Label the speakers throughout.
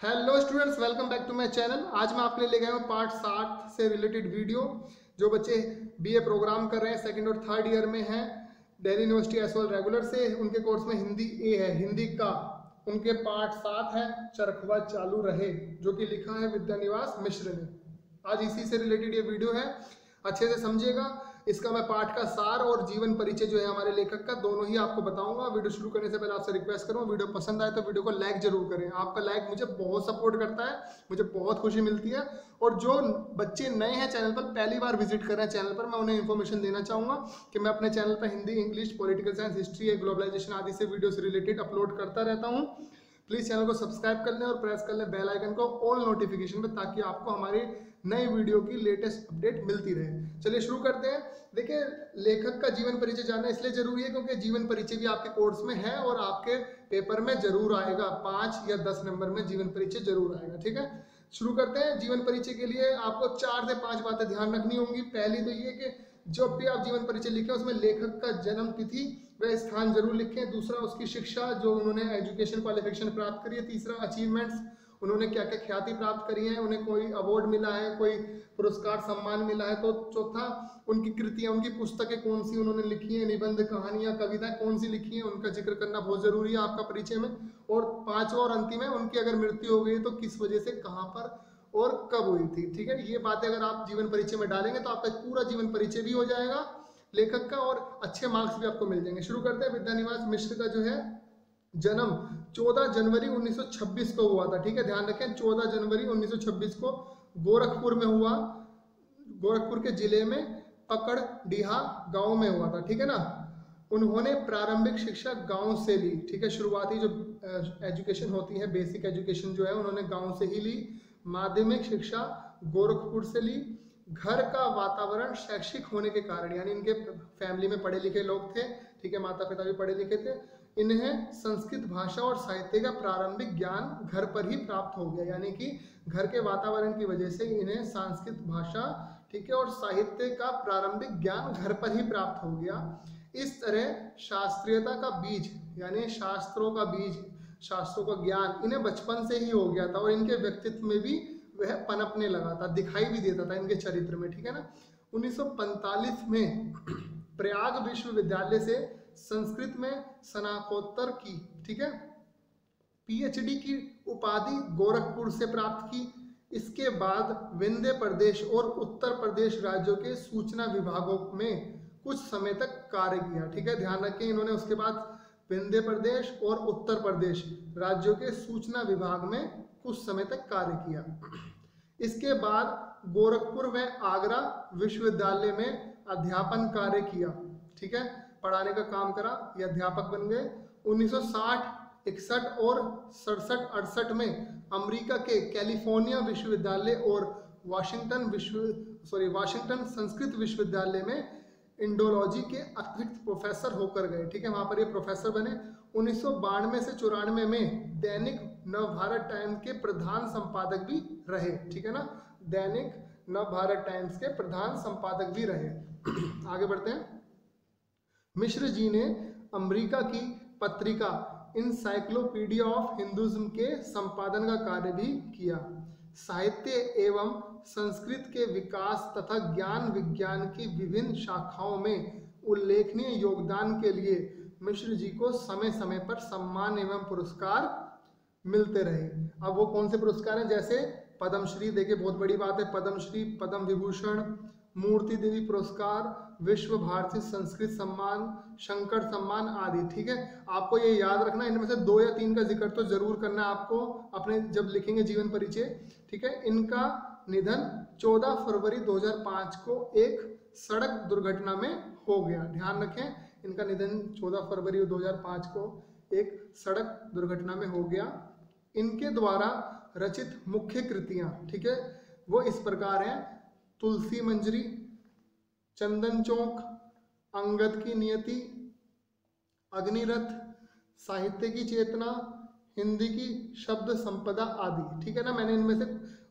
Speaker 1: Hello students, welcome back to my channel. आज मैं आपके लिए ले गया हूँ पार्ट 7 से रिलेटेड वीडियो। जो बच्चे बीए प्रोग्राम कर रहे हैं, सेकंड और थर्ड ईयर में हैं, Delhi university as well regular से, उनके कोर्स में हिंदी ए है, हिंदी का उनके पार्ट 7 है चरखवा चालू रहे, जो कि लिखा है विद्यानिवास मिश्र ने। आज इसी से रिलेटेड ये वीडियो है, अच्छे से समझिएगा। इसका मैं पाठ का सार और जीवन परिचय जो है हमारे लेखक का, दोनों ही आपको बताऊंगा। वीडियो शुरू करने से पहले आपसे रिक्वेस्ट करूँ, वीडियो पसंद आए तो वीडियो को लाइक जरूर करें। आपका लाइक मुझे बहुत सपोर्ट करता है, मुझे बहुत खुशी मिलती है। और जो बच्चे नए हैं चैनल पर, पहली बार विजिट कर रहे हैं चैनल पर, मैं उन्हें इन्फॉर्मेशन देना चाहूँगा कि मैं अपने चैनल पर Hindi, English, political science, history, globalisation आदि से वीडियो से रिलेटेड अपलोड करता रहता हूँ। प्लीज़ चैनल को सब्सक्राइब कर लें और प्रेस कर लें बेल आइकन को ऑल नोटिफिकेशन पे, ताकि आपको हमारी नई वीडियो की लेटेस्ट अपडेट मिलती रहे। चलिए शुरू करते हैं। देखिए, लेखक का जीवन परिचय जानना इसलिए जरूरी है क्योंकि जीवन परिचय भी आपके कोर्स में है और आपके पेपर में जरूर आएगा। 5 या 10 नंबर में जीवन परिचय जरूर आएगा। ठीक है, शुरू करते हैं। जीवन परिचय के लिए आपको 4 से 5 बातें ध्यान रखनी होंगी। पहली तो ये कि जब भी आप जीवन परिचय लिखें, उसमें लेखक का जन्म तिथि व स्थान जरूर लिखें। दूसरा, उसकी शिक्षा, जो उन्होंने एजुकेशन क्वालिफिकेशन प्राप्त करी है। तीसरा, अचीवमेंट्स, उन्होंने क्या क्या ख्याति प्राप्त करी है, उन्हें कोई अवार्ड मिला है, कोई पुरस्कार सम्मान मिला है। तो चौथा, उनकी कृतियां, उनकी पुस्तकें कौन सी उन्होंने लिखी है, निबंध, कहानियां, कविताएं कौन सी लिखी है, उनका जिक्र करना बहुत जरूरी है आपका परिचय में। और पांचवा और अंतिम है, उनकी अगर मृत्यु हो गई तो किस वजह से, कहाँ पर और कब हुई थी। ठीक है, ये बातें अगर आप जीवन परिचय में डालेंगे तो आपका पूरा जीवन परिचय भी हो जाएगा लेखक का, और अच्छे मार्क्स भी आपको मिल जाएंगे। शुरू करते हैं। विद्यानिवास मिश्र का जो है जन्म 14 जनवरी 1926 को हुआ था। ठीक है, ध्यान रखें, 14 जनवरी 1926 को गोरखपुर में हुआ। गोरखपुर के जिले में पकड़डीहा गांव में हुआ था। ठीक है ना। उन्होंने प्रारंभिक शिक्षा गांव से ली। ठीक है, शुरुआती जो एजुकेशन होती है, बेसिक एजुकेशन जो है, उन्होंने गांव से ही ली। माध्यमिक शिक्षा गोरखपुर से ली। घर का वातावरण शैक्षिक होने के कारण, यानी इनके फैमिली में पढ़े लिखे लोग थे। ठीक है, माता पिता भी पढ़े लिखे थे। इन्हें संस्कृत भाषा और साहित्य का प्रारंभिक ज्ञान घर पर ही प्राप्त हो गया, यानी कि घर के वातावरण की वजह से इन्हें संस्कृत भाषा, ठीक है, और साहित्य का प्रारंभिक ज्ञान घर पर ही प्राप्त हो गया। इस तरह शास्त्रीयता का बीज, यानी शास्त्रों का बीज, शास्त्रों का ज्ञान इन्हें बचपन से ही हो गया था, और इनके व्यक्तित्व में भी वह पनपने लगा था, दिखाई भी देता था इनके चरित्र में। ठीक है ना। 1945 में प्रयाग विश्वविद्यालय से संस्कृत में स्नातकोत्तर की, ठीक है, पीएचडी की उपाधि गोरखपुर से प्राप्त की। इसके बाद विंध्य प्रदेश और उत्तर प्रदेश राज्यों के सूचना विभागों में कुछ समय तक कार्य किया। ठीक है, ध्यान रखें, इन्होंने उसके बाद विंध्य प्रदेश और उत्तर प्रदेश राज्यों के सूचना विभाग में कुछ समय तक कार्य किया। इसके बाद गोरखपुर व आगरा विश्वविद्यालय में अध्यापन कार्य किया। ठीक है, पढ़ाने का काम करा, ये अध्यापक बन गए। 1960, 61 और 67, 68 में अमेरिका के कैलिफोर्निया विश्वविद्यालय और वाशिंगटन संस्कृत विश्वविद्यालय में इंडोलॉजी के अतिरिक्त प्रोफेसर होकर गए। ठीक है, वहां पर ये प्रोफेसर बने। 1992 से 94 में दैनिक नवभारत टाइम्स के प्रधान संपादक भी रहे। ठीक है ना, दैनिक नवभारत टाइम्स के प्रधान संपादक भी रहे। आगे बढ़ते हैं। मिश्र जी ने अमेरिका की पत्रिका इनसाइक्लोपीडिया ऑफ हिंदुइज्म के संपादन का कार्य भी किया। साहित्य एवं संस्कृत के विकास तथा ज्ञान विज्ञान की विभिन्न शाखाओं में उल्लेखनीय योगदान के लिए मिश्र जी को समय समय पर सम्मान एवं पुरस्कार मिलते रहे। अब वो कौन से पुरस्कार हैं? जैसे पद्मश्री, देखिए बहुत बड़ी बात है, पद्मश्री, पद्म विभूषण, मूर्ति देवी पुरस्कार, विश्व भारती संस्कृत सम्मान, शंकर सम्मान आदि। ठीक है, आपको ये याद रखना, इनमें से 2 या 3 का जिक्र तो जरूर करना है आपको अपने जब लिखेंगे जीवन परिचय। ठीक है, इनका निधन 14 फरवरी 2005 को एक सड़क दुर्घटना में हो गया। ध्यान रखें, इनका निधन 14 फरवरी 2005 को एक सड़क दुर्घटना में हो गया। इनके द्वारा रचित मुख्य कृतियां, ठीक है, वो इस प्रकार हैं: तुलसी मंजरी, चंदन चौक, अंगद की नियति, अग्निरथ, साहित्य की चेतना, हिंदी की शब्द संपदा आदि। ठीक है ना, मैंने इनमें से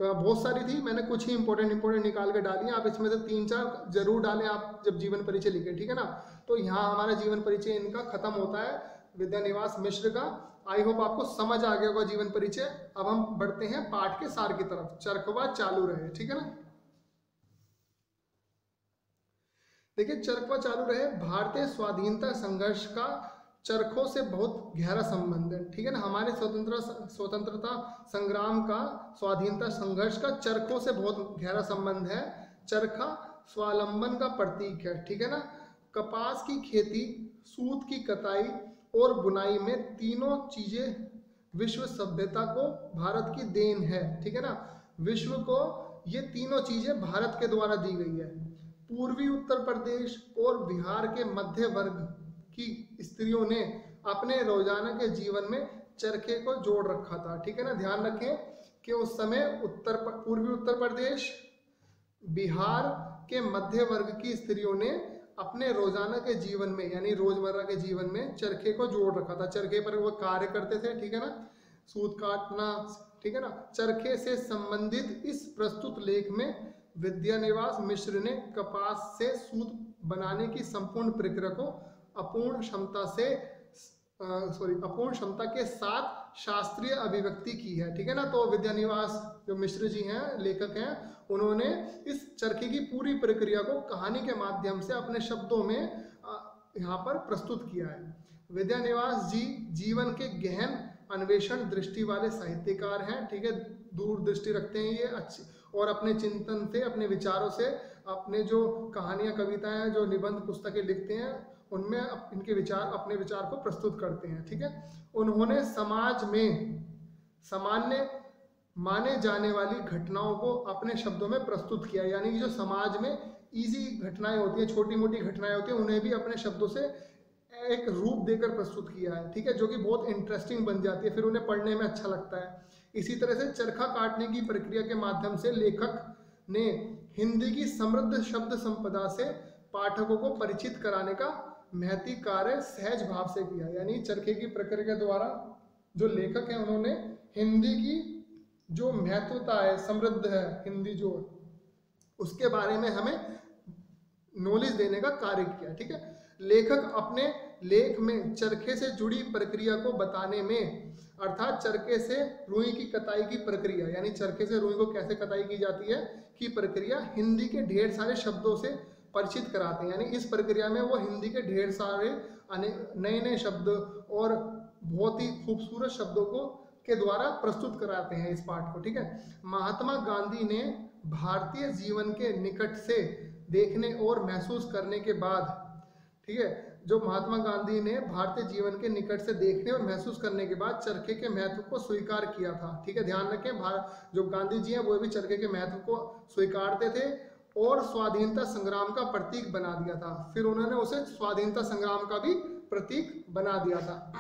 Speaker 1: बहुत सारी थी, मैंने कुछ ही इंपॉर्टेंट निकाल के डाली हैं। आप इसमें से 3-4 जरूर डालें आप जब जीवन परिचय लिखें। ठीक है ना, तो यहाँ हमारा जीवन परिचय इनका खत्म होता है, विद्यानिवास मिश्र का। आई होप आपको समझ आ गया होगा जीवन परिचय। अब हम बढ़ते हैं पाठ के सार की तरफ। चरखवा चालू रहे, ठीक है ना। देखिए चरखवा चालू रहे, भारतीय स्वाधीनता संघर्ष का चरखों से बहुत गहरा संबंध है, ठीक है ना। हमारे स्वतंत्रता संग्राम का, स्वाधीनता संघर्ष का चरखों से बहुत गहरा संबंध है। चरखा स्वावलंबन का प्रतीक है, ठीक है ना। कपास की खेती, सूत की कताई और बुनाई में तीनों चीजें विश्व सभ्यता को भारत की देन है, ठीक है ना। विश्व को ये तीनों चीजें भारत के द्वारा दी गई है। पूर्वी उत्तर प्रदेश और बिहार के मध्य वर्ग की स्त्रियों ने अपने रोजाना के जीवन में चरखे को जोड़ रखा था, ठीक है ना। ध्यान रखें कि उस समय पूर्वी उत्तर प्रदेश, बिहार के मध्य वर्ग की स्त्रियों ने अपने रोजाना के जीवन में, यानी रोजमर्रा के जीवन में चरखे को जोड़ रखा था। चरखे पर वो कार्य करते थे, ठीक है ना, सूत काटना, ठीक है ना। चरखे से संबंधित इस प्रस्तुत लेख में विद्यानिवास मिश्र ने कपास से सूत बनाने की संपूर्ण प्रक्रिया को अपूर्ण क्षमता के साथ शास्त्रीय अभिव्यक्ति की है, ठीक है ना। तो विद्यानिवास जो मिश्र जी हैं, लेखक हैं, उन्होंने इस चरखे की पूरी प्रक्रिया को कहानी के माध्यम से अपने शब्दों में यहाँ पर प्रस्तुत किया है। विद्यानिवास जी जीवन के गहन अन्वेषण दृष्टि वाले साहित्यकार हैं, ठीक है। दूरदृष्टि रखते हैं ये अच्छी, और अपने चिंतन से, अपने विचारों से, अपने जो कहानियां, कविताएं, जो निबंध पुस्तकें लिखते हैं, उनमें इनके विचार, अपने विचार को प्रस्तुत करते हैं, ठीक है। उन्होंने समाज में सामान्य माने जाने वाली घटनाओं को अपने शब्दों में प्रस्तुत किया, यानी कि जो समाज में इजी घटनाएं होती हैं, छोटी मोटी घटनाएं होती हैं, उन्हें भी अपने शब्दों से एक रूप देकर प्रस्तुत किया है, ठीक है, जो कि बहुत इंटरेस्टिंग बन जाती है, फिर उन्हें पढ़ने में अच्छा लगता है। इसी तरह से चरखा काटने की प्रक्रिया के माध्यम से लेखक ने हिंदी की समृद्ध शब्द संपदा से पाठकों को परिचित कराने का महती कार्य सहज भाव से किया। यानी चरखे की प्रक्रिया के द्वारा जो लेखक हैं, उन्होंने हिंदी की जो महत्वता है, समृद्ध है हिंदी जो, उसके बारे में हमें नॉलेज देने का कार्य किया, ठीक है। लेखक अपने लेख में चरखे से जुड़ी प्रक्रिया को बताने में, अर्थात चरखे से रुई की कताई की प्रक्रिया, यानी चरखे से रुई को कैसे कताई की जाती है की प्रक्रिया, हिंदी के ढेर सारे शब्दों से परिचित कराते हैं। यानी इस प्रक्रिया में वो हिंदी के ढेर सारे नए नए शब्द और बहुत ही खूबसूरत शब्दों को के द्वारा प्रस्तुत कराते हैं इस पाठ को, ठीक है। महात्मा गांधी ने भारतीय जीवन के निकट से देखने और महसूस करने के बाद, ठीक है, जो महात्मा गांधी ने भारतीय जीवन के निकट से देखने और महसूस करने के बाद चरखे के महत्व को स्वीकार किया था, ठीक है। ध्यान रखें, जो गांधी जी हैं वो भी चरखे के महत्व को स्वीकारते थे और स्वाधीनता संग्राम का प्रतीक बना दिया था। फिर उन्होंने उसे स्वाधीनता संग्राम का भी प्रतीक बना दिया था।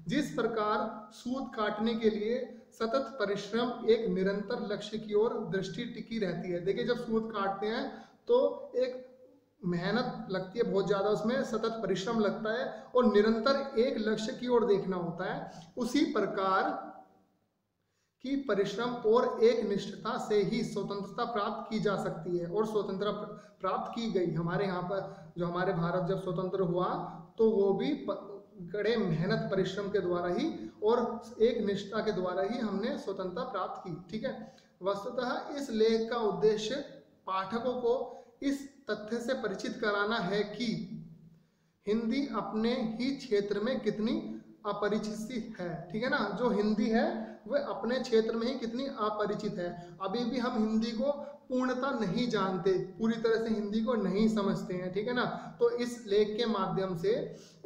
Speaker 1: जिस प्रकार सूत काटने के लिए सतत परिश्रम एक निरंतर लक्ष्य की ओर दृष्टि टिकी रहती है। देखिए जब सूत काटते हैं तो एक मेहनत लगती है बहुत ज़्यादा, उसमें सतत परिश्रम लगता है और निरंतर एक लक्ष्य की ओर देखना होता है। उसी प्रकार की परिश्रम और एक निष्ठता से ही स्वतंत्रता प्राप्त की जा सकती है, और स्वतंत्रता प्राप्त की गई। हमारे यहाँ पर जो हमारे भारत जब स्वतंत्र हुआ तो वो भी कड़े मेहनत परिश्रम के द्वारा ही और एक निष्ठा के द्वारा ही हमने स्वतंत्रता प्राप्त की, ठीक है। वस्तुतः इस लेख का उद्देश्य पाठकों को इस तथ्य से परिचित कराना है कि हिंदी अपने ही क्षेत्र में कितनी अपरिचित है, ठीक है ना। जो हिंदी है वह अपने क्षेत्र में ही कितनी अपरिचित है। अभी भी हम हिंदी को पूर्णता नहीं जानते, पूरी तरह से हिंदी को नहीं समझते हैं, ठीक है ना। तो इस लेख के माध्यम से,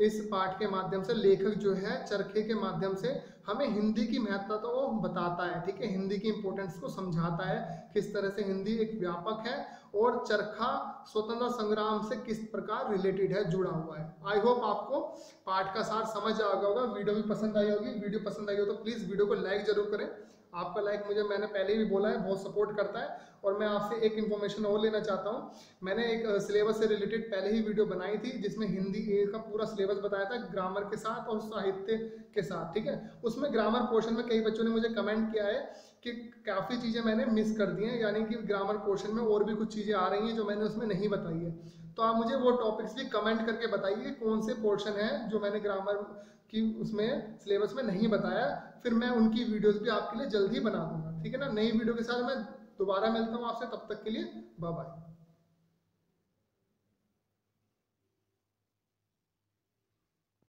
Speaker 1: इस पाठ के माध्यम से लेखक जो है चरखे के माध्यम से हमें हिंदी की महत्ता तो बताता है, ठीक है। हिंदी की इंपॉर्टेंस को समझाता है, किस तरह से हिंदी एक व्यापक है और चरखा स्वतंत्रता संग्राम से किस प्रकार रिलेटेड है, जुड़ा हुआ है। आई होप आपको पाठ का सार समझ आ गया होगा। वीडियो भी पसंद आई होगी। वीडियो पसंद आई हो तो प्लीज़ वीडियो को लाइक जरूर करें। आपका लाइक मुझे, मैंने पहले भी बोला है, बहुत सपोर्ट करता है। और मैं आपसे एक इन्फॉर्मेशन और लेना चाहता हूँ। मैंने एक सिलेबस से रिलेटेड पहले ही वीडियो बनाई थी जिसमें हिंदी ए का पूरा सिलेबस बताया था ग्रामर के साथ और साहित्य के साथ, ठीक है। उसमें ग्रामर पोर्शन में कई बच्चों ने मुझे कमेंट किया है कि काफ़ी चीज़ें मैंने मिस कर दी हैं, यानी कि ग्रामर पोर्शन में और भी कुछ चीज़ें आ रही हैं जो मैंने उसमें नहीं बताई है। तो आप मुझे वो टॉपिक्स भी कमेंट करके बताइए कि कौन से पोर्शन है जो मैंने ग्रामर की उसमें सिलेबस में नहीं बताया, फिर मैं उनकी वीडियोस भी आपके लिए जल्द ही बना दूंगा। ठीक है ना, नई वीडियो के साथ मैं दोबारा मिलता हूँ आपसे, तब तक के लिए बाय बाय।